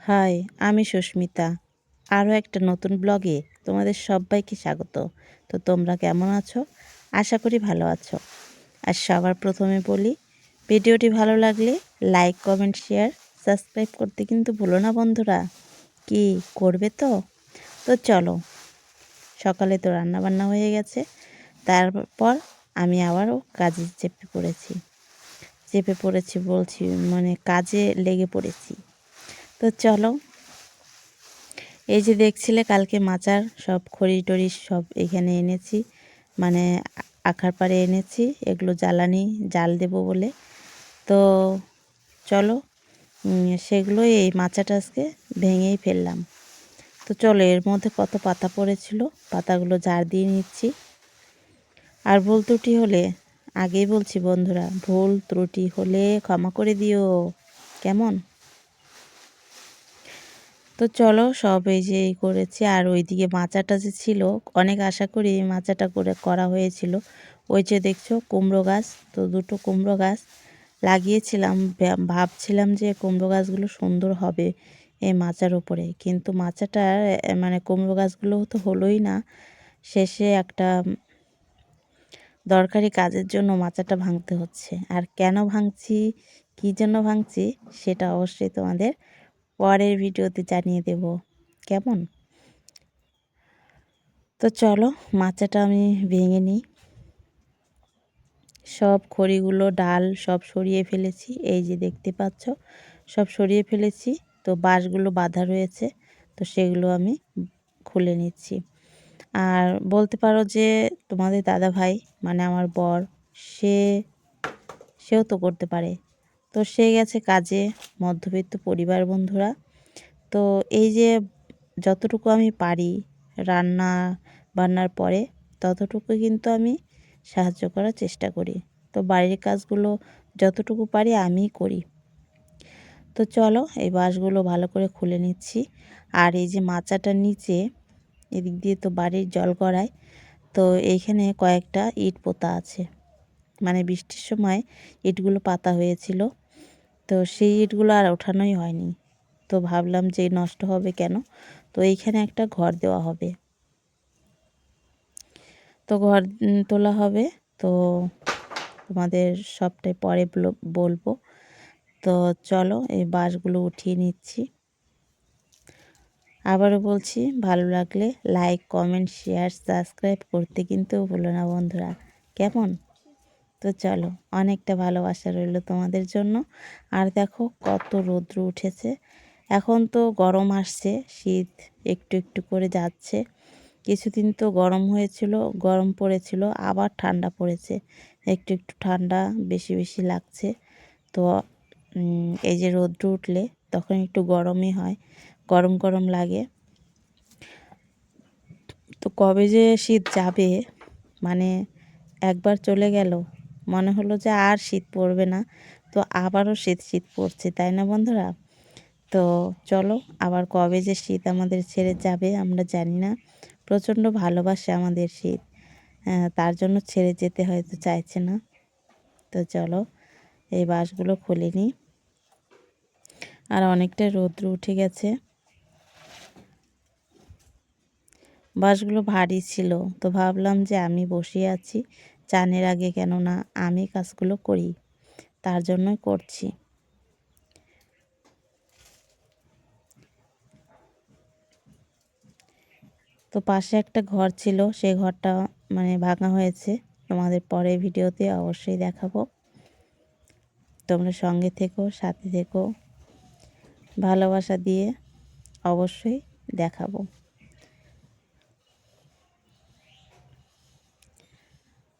High, আমি সুস্মিতা। আরও একটা নতুন ব্লগে তোমাদের সবাইকে স্বাগত। তো তোমরা কেমন আছো? আশা করি ভালো আছো। আর সবার প্রথমে বলি, ভিডিওটি ভালো লাগলে লাইক, কমেন্ট, শেয়ার, সাবস্ক্রাইব করতে কিন্তু ভুলো না বন্ধুরা। কি করবে তো? তো চলো, সকালে তো রান্নাবান্না হয়ে গেছে। তারপর আমি আবারও কাজে চেপে পড়েছি বলছি, মানে কাজে লেগে পড়েছি। তো চলো, এই যে দেখছিলে কালকে মাচার সব খড়ি টড়ি সব এখানে এনেছি, মানে আখার পাড়ে এনেছি, এগুলো জ্বালানি জাল দেব বলে। তো চলো, সেগুলো এই মাচাটা আজকে ভেঙেই ফেললাম। তো চলো, এর মধ্যে কত পাতা পড়েছিল, পাতাগুলো ঝাড় দিয়ে নিচ্ছি। আর ভুল ত্রুটি হলে, আগেই বলছি বন্ধুরা, ভুল ত্রুটি হলে ক্ষমা করে দিও, কেমন? তো চলো, সব এই যে এই করেছি। আর ওইদিকে মাচাটা যে ছিল, অনেক আশা করি এই মাচাটা করা হয়েছিল। ওই যে দেখছো কুমড়ো গাছ, তো দুটো কুমড়ো গাছ লাগিয়েছিলাম, ভাবছিলাম যে কুমড়ো গাছগুলো সুন্দর হবে এই মাচার উপরে, কিন্তু মাচাটার মানে কুমড়ো গাছগুলো তো হলোই না। শেষে একটা দরকারি কাজের জন্য মাচাটা ভাঙতে হচ্ছে। আর কেন ভাঙছি, কী জন্য ভাঙছি, সেটা অবশ্যই তোমাদের পরের ভিডিওতে জানিয়ে দেব, কেমন? তো চলো, মাচাটা আমি ভেঙে নিই। সব খড়িগুলো ডাল সব সরিয়ে ফেলেছি, এই যে দেখতে পাচ্ছ, সব সরিয়ে ফেলেছি। তো বাঁশগুলো বাঁধা রয়েছে, তো সেগুলো আমি খুলে নিচ্ছি। আর বলতে পারো যে তোমাদের দাদা ভাই, মানে আমার বর, সে সেও তো করতে পারে। তো সে গেছে কাজে, মধ্যবিত্ত পরিবার বন্ধুরা। তো এই যে যতটুকু আমি পারি রান্না বান্নার পরে, ততটুকু কিন্তু আমি সাহায্য করার চেষ্টা করি। তো বাড়ির কাজগুলো যতটুকু পারি আমিই করি। তো চলো, এই বাঁশগুলো ভালো করে খুলে নিচ্ছি। আর এই যে মাচাটার নিচে এদিক দিয়ে তো বাড়ির জল গড়ায়, তো এইখানে কয়েকটা ইট পোতা আছে, মানে বৃষ্টির সময় ইটগুলো পাতা হয়েছিল। তো সেই ইটগুলো আর ওঠানোই হয়নি। তো ভাবলাম যে নষ্ট হবে কেন, তো এইখানে একটা ঘর দেওয়া হবে। তো ঘর তোলা হবে, তো তোমাদের সবটাই পরে বলবো। তো চলো, এই বাঁশগুলো উঠিয়ে নিচ্ছি। আবারও বলছি, ভালো লাগলে লাইক, কমেন্ট, শেয়ার, সাবস্ক্রাইব করতে কিন্তু ভুলো না বন্ধুরা, কেমন? তো চলো, অনেকটা ভালোবাসা রইল তোমাদের জন্য। আর দেখো কত রৌদ্র উঠেছে। এখন তো গরম আসছে, শীত একটু একটু করে যাচ্ছে। কিছুদিন তো গরম হয়েছিল, গরম পড়েছিল, আবার ঠান্ডা পড়েছে। একটু একটু ঠান্ডা বেশি বেশি লাগছে। তো এই যে রৌদ্র উঠলে তখন একটু গরমই হয়, গরম গরম লাগে। তো কবে যে শীত যাবে, মানে একবার চলে গেল, মনে হলো যে আর শীত পড়বে না। তো আবারও শীত শীত পড়ছে, তাই না বন্ধুরা? তো চলো, আবার কবে যে শীত আমাদের ছেড়ে যাবে আমরা জানি না। প্রচণ্ড ভালোবাসে আমাদের শীত, তার জন্য ছেড়ে যেতে হয়তো চাইছে না। তো চলো, এই বাঁশগুলো খুলে নিই। আর অনেকটা রৌদ্র উঠে গেছে, বাঁশগুলো ভারী ছিল। তো ভাবলাম যে আমি বসে আছি চানের আগে, কেননা আমি কাজগুলো করি, তার জন্যই করছি। তো পাশে একটা ঘর ছিল, সেই ঘরটা মানে ভাঙা হয়েছে, তোমাদের পরে ভিডিওতে অবশ্যই দেখাবো। তোমরা সঙ্গে থেকো, সাথে থেকো, ভালোবাসা দিয়ে অবশ্যই দেখাবো।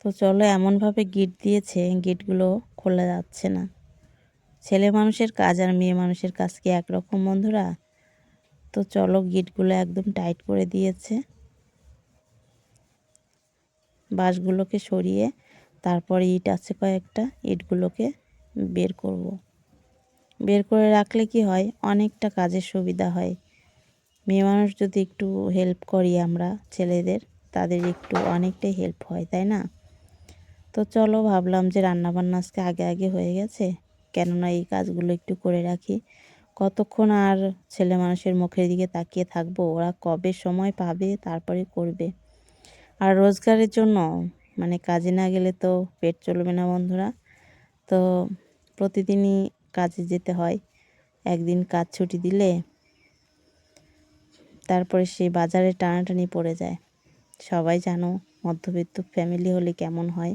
তো চলো, এমনভাবে গিট দিয়েছে, গিটগুলো খোলা যাচ্ছে না। ছেলে মানুষের কাজ আর মেয়ে মানুষের কাজ কি একরকম বন্ধুরা? তো চলো, গিটগুলো একদম টাইট করে দিয়েছে। বাঁশগুলোকে সরিয়ে তারপরে ইট আছে কয়েকটা, ইটগুলোকে বের করব। বের করে রাখলে কি হয়, অনেকটা কাজের সুবিধা হয়। মেয়ে মানুষ যদি একটু হেল্প করি আমরা ছেলেদের, তাদের একটু অনেকটাই হেল্প হয়, তাই না? তো চলো, ভাবলাম যে রান্নাবান্না আজকে আগে আগে হয়ে গেছে, কেননা এই কাজগুলো একটু করে রাখি, কতক্ষণ আর ছেলে মানুষের মুখের দিকে তাকিয়ে থাকবো? ওরা কবে সময় পাবে তারপরে করবে। আর রোজগারের জন্য মানে কাজে না গেলে তো পেট চলবে না বন্ধুরা। তো প্রতিদিনই কাজে যেতে হয়। একদিন কাজ ছুটি দিলে তারপরে সেই বাজারে টানাটানি পড়ে যায়। সবাই জানো মধ্যবিত্ত ফ্যামিলি হলে কেমন হয়।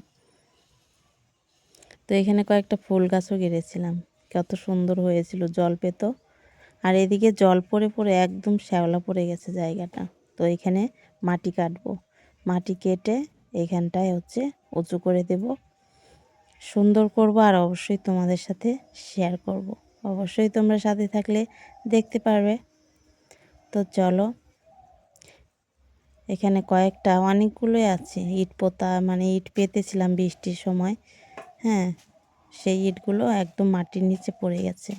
তো এখানে কয়েকটা ফুল গাছও গেড়েছিলাম, কত সুন্দর হয়েছিল, জল পেত। আর এদিকে জল পড়ে পড়ে একদম শ্যাওলা পড়ে গেছে জায়গাটা। তো এখানে মাটি কাটবো, মাটি কেটে এখানটায় উঁচু করে দেব, সুন্দর করব। আর অবশ্যই তোমাদের সাথে শেয়ার করব। অবশ্যই তোমরা সাথে থাকলে দেখতে পারবে। তো চলো, এখানে কয়েকটা অনেকগুলোই আছে ইট পোতা, মানে ইট পেতেছিলাম বৃষ্টির সময়। হ্যাঁ, সেই ইটগুলো একদম মাটির নিচে পড়ে গেছে।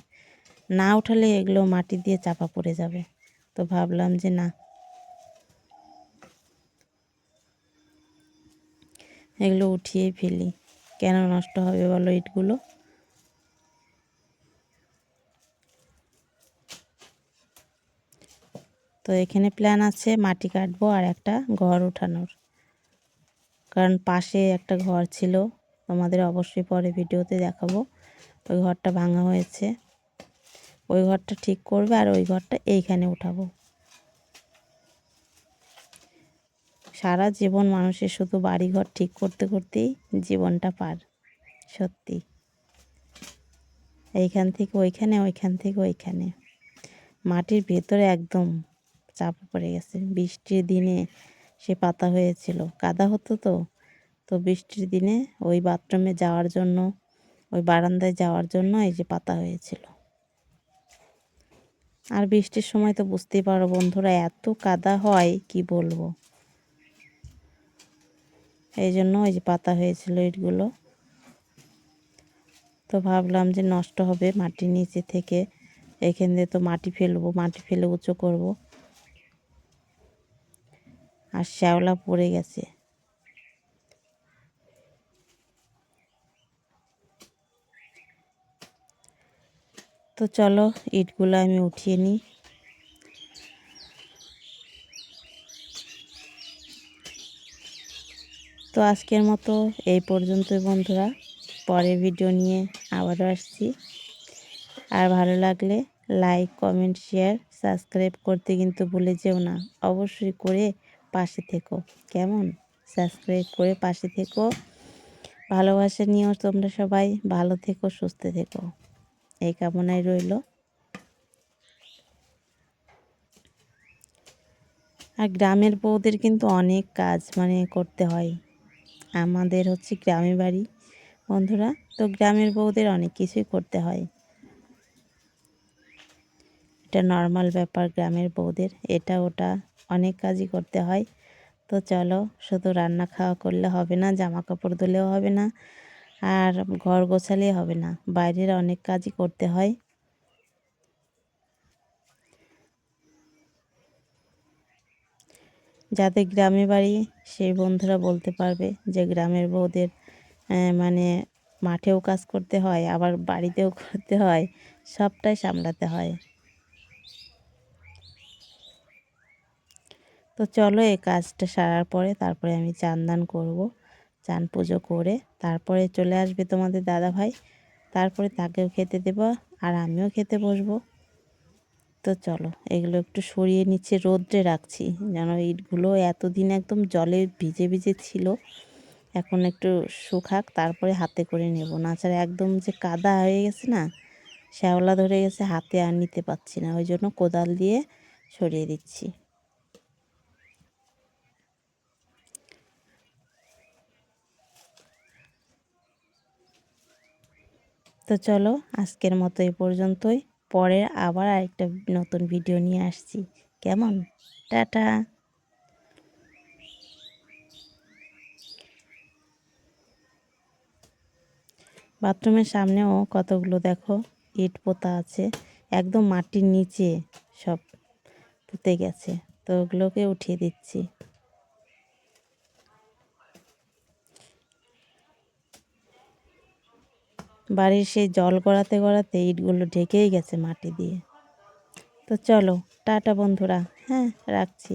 না উঠালে এগুলো মাটি দিয়ে চাপা পড়ে যাবে। তো ভাবলাম যে না, এগুলো উঠিয়েই ফেলি, কেন নষ্ট হবে বলো ইটগুলো। তো এখানে প্ল্যান আছে মাটি কাটবো আর একটা ঘর উঠানোর, কারণ পাশে একটা ঘর ছিল, তোমাদের অবশ্যই পরে ভিডিওতে দেখাবো। ওই ঘরটা ভাঙা হয়েছে, ওই ঘরটা ঠিক করবে আর ওই ঘরটা এইখানে উঠাবো। সারা জীবন মানুষের শুধু বাড়িঘর ঠিক করতে করতেই জীবনটা পার, সত্যি। এইখান থেকে ওইখানে, ওইখান থেকে ওইখানে, মাটির ভেতরে একদম চাপা পড়ে গেছে। বৃষ্টির দিনে সে পাতা হয়েছিল, কাদা হতো। তো তো বৃষ্টির দিনে ওই বাথরুমে যাওয়ার জন্য, ওই বারান্দায় যাওয়ার জন্য এই যে পাতা হয়েছিল। আর বৃষ্টির সময় তো বুঝতেই পারো বন্ধুরা, এত কাদা হয় কি বলবো। এই জন্য ওই যে পাতা হয়েছিল ইটগুলো। তো ভাবলাম যে নষ্ট হবে মাটির নিচে থেকে, এখান দিয়ে তো মাটি ফেলবো, মাটি ফেলে উঁচু করব। আর শ্যাওলা পড়ে গেছে। তো চলো ইটগুলো আমি উঠিয়ে নিই। তো আজকের মতো এই পর্যন্তই বন্ধুরা, পরের ভিডিও নিয়ে আবারও আসছি। আর ভালো লাগলে লাইক, কমেন্ট, শেয়ার, সাবস্ক্রাইব করতে কিন্তু ভুলে যেও না। অবশ্যই করে পাশে থেকো, কেমন? সাবস্ক্রাইব করে পাশে থেকো। ভালোবাসা নিয়েও তোমরা সবাই ভালো থেকো, সুস্থ থেকো, এই কামনাই রইল। আর গ্রামের বউদের কিন্তু অনেক কাজ মানে করতে হয়। আমাদের গ্রামে বাড়ি বন্ধুরা, তো গ্রামের বউদের অনেক কিছুই করতে হয়। এটা নর্মাল ব্যাপার গ্রামের বউদের, এটা ওটা অনেক কাজই করতে হয়। তো চলো, শুধু রান্না খাওয়া করলে হবে না, জামা কাপড় ধুলেও হবে না, আর ঘর গোছালেই হবে না, বাইরের অনেক কাজই করতে হয়। যাদের গ্রামে বাড়ি সেই বন্ধুরা বলতে পারবে যে গ্রামের বউদের মানে মাঠেও কাজ করতে হয়, আবার বাড়িতেও করতে হয়, সবটাই সামলাতে হয়। তো চলো, এই কাজটা সারার পরে তারপরে আমি চান দান করবো। চান পুজো করে তারপরে চলে আসবে তোমাদের দাদা ভাই, তারপরে তাকেও খেতে দেবো আর আমিও খেতে বসবো। তো চলো, এগুলো একটু সরিয়ে নিচ্ছে, রোদ্রে রাখছি যেন ইটগুলো এতদিন একদম জলে ভিজে ভিজে ছিল, এখন একটু শুকাক, তারপরে হাতে করে নেব। নাছাড়া একদম যে কাদা হয়ে গেছে না, শ্যাওলা ধরে গেছে, হাতে আর নিতে পারছি না, ওই জন্য কোদাল দিয়ে সরিয়ে দিচ্ছি। তো চলো, আজকের মতো এই পর্যন্তই। পরে আবার আরেকটা নতুন ভিডিও নিয়ে আসছি, কেমন? টাটা। বাথরুমের সামনেও কতগুলো দেখো ইট পোতা আছে, একদম মাটির নিচে সব পুঁতে গেছে। তো ওগুলোকে উঠিয়ে দিচ্ছি। বাড়ির সেই জল গড়াতে গড়াতে ইটগুলো ঢেকেই গেছে মাটি দিয়ে। তো চলো টাটা বন্ধুরা, হ্যাঁ রাখছি।